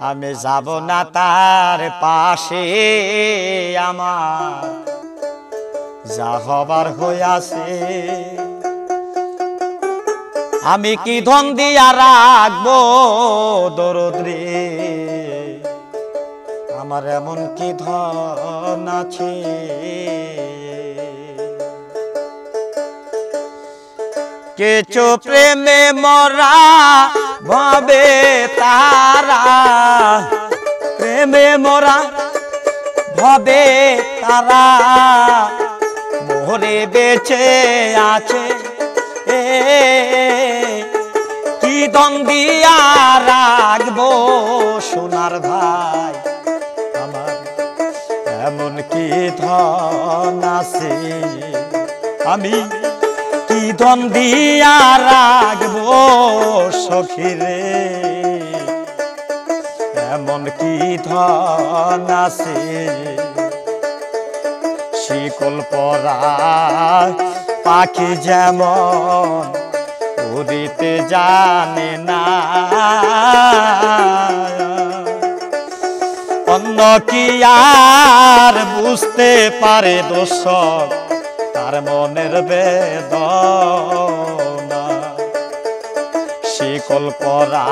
আমি যাব না তার পাশে, আমার যা হবার হইয়াছে। আমি কি ধন দিয়া রাখবো দরদ রে, আমার এমন কি ধন আছে। কেচো প্রেমে মরা ভাবে তারা, প্রেমে মরা ভাবে তারা, মোরে বেঁচে আছে। কি ধন দিয়া রাখবো সোনার ভাই, আমার এমন কি ধন আছে। আমি কি ধন দিয়া রাখবো সখী রে, এমন কি ধন আছে। শিকল পরা পাখি যেমন উড়িতে জানে না, অন্য কি আর বুঝতে পারে দর্শক তার মনের বেদনা। শিকল পরা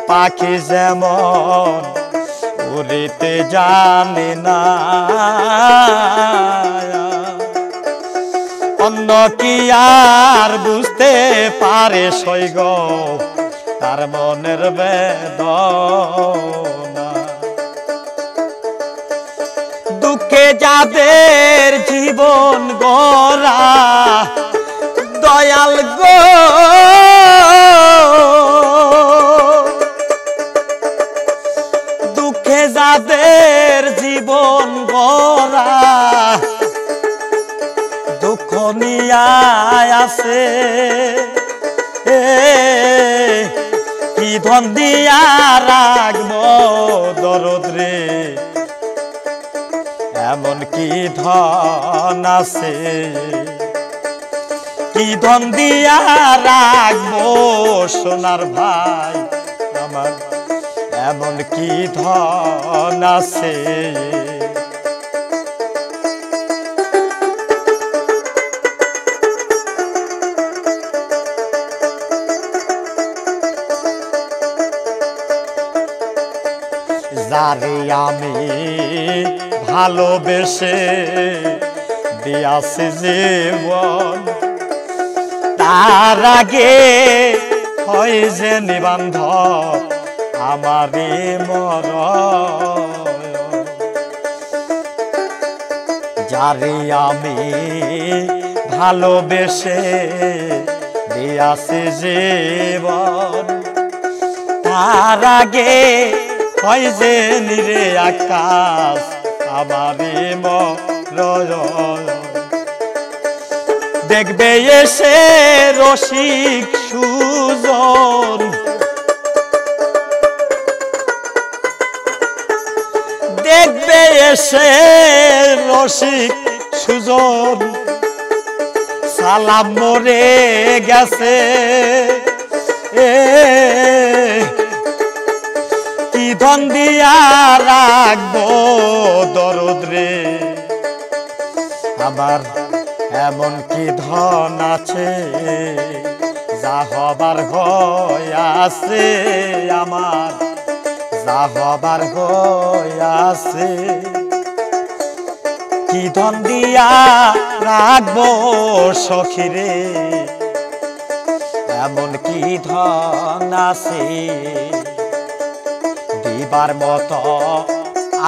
পাখি যেমন উড়িতে জানে না, অন্য কি আর বুঝতে পারে সৈগ তার মনের বেদনা। দুঃখে যাদের জীবন গড়া দয়াল গো, দুঃখে যাদের জীবন গড়া দুঃখ নিয়া আছে। কি ধন দিয়া রাখবো দরদ রে, এমন কি ধন আছে। কি ধন দিয়া রাখবো সোনার ভাই, আমার এমন কি ধন আছে। যারে আমি ভালোবেসে দিয়াছি জীবন, তার আগে হয় যে নিবন্ধন আমারে মরণ। যারে আমি ভালোবেসে দিয়াছি জীবন, তার আগে হয় যে নিরে আকাশ আমারে মরণ। দেখবে এসে রসিক সুজন, দেখবে এসে রসিক সুজন, সালাম মরে গেছে। কি ধন দিয়া রাখবো দরদ রে, আমার এমন কি ধন আছে। যা হবার হইয়াছে, আমার যা হবার হইয়াছে। কি ধন দিয়া রাখবো সখী রে, এমন কি ধন আছে। দিবার মতো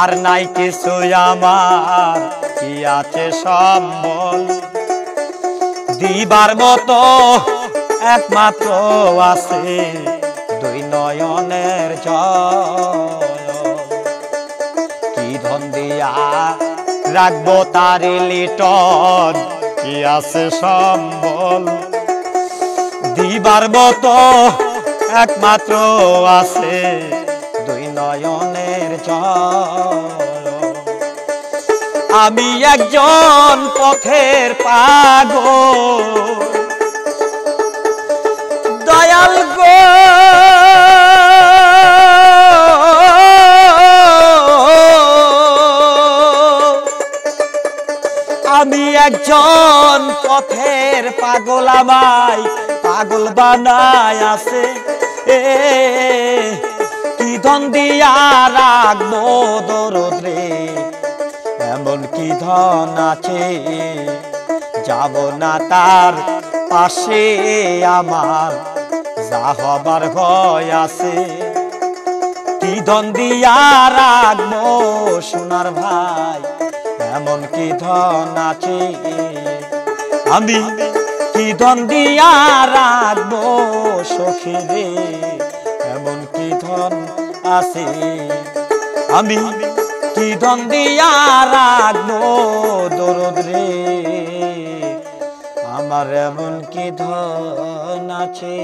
আর নাই কিছু আমার, কি আছে সম্বল। দিবার মতো একমাত্র আছে দুই নয়নের জল। কি ধন দিয়া রাখবো তারে লিটন, কি আছে সম্বল। দিবার মতো একমাত্র আছে দুই নয়নের জল। আমি একজন পথের পাগল দয়াল গো, একজন পথের পাগল আমায় পাগল বানায় আছে কি ধন দিয়া রাখবো দরদ রে এমন কি ধন আছে যাব না তার পাশে আমার যা হবার ভয় আছে কি ধন দিয়া রাখবো সোনার ভাই এমন কি ধন আছে আমি কি ধন দিয়া রাখবো সখী রে এমন কি ধন আছে আমি কি ধন দিয়া রাখবো দরদ রে আমার এমন কি ধন আছে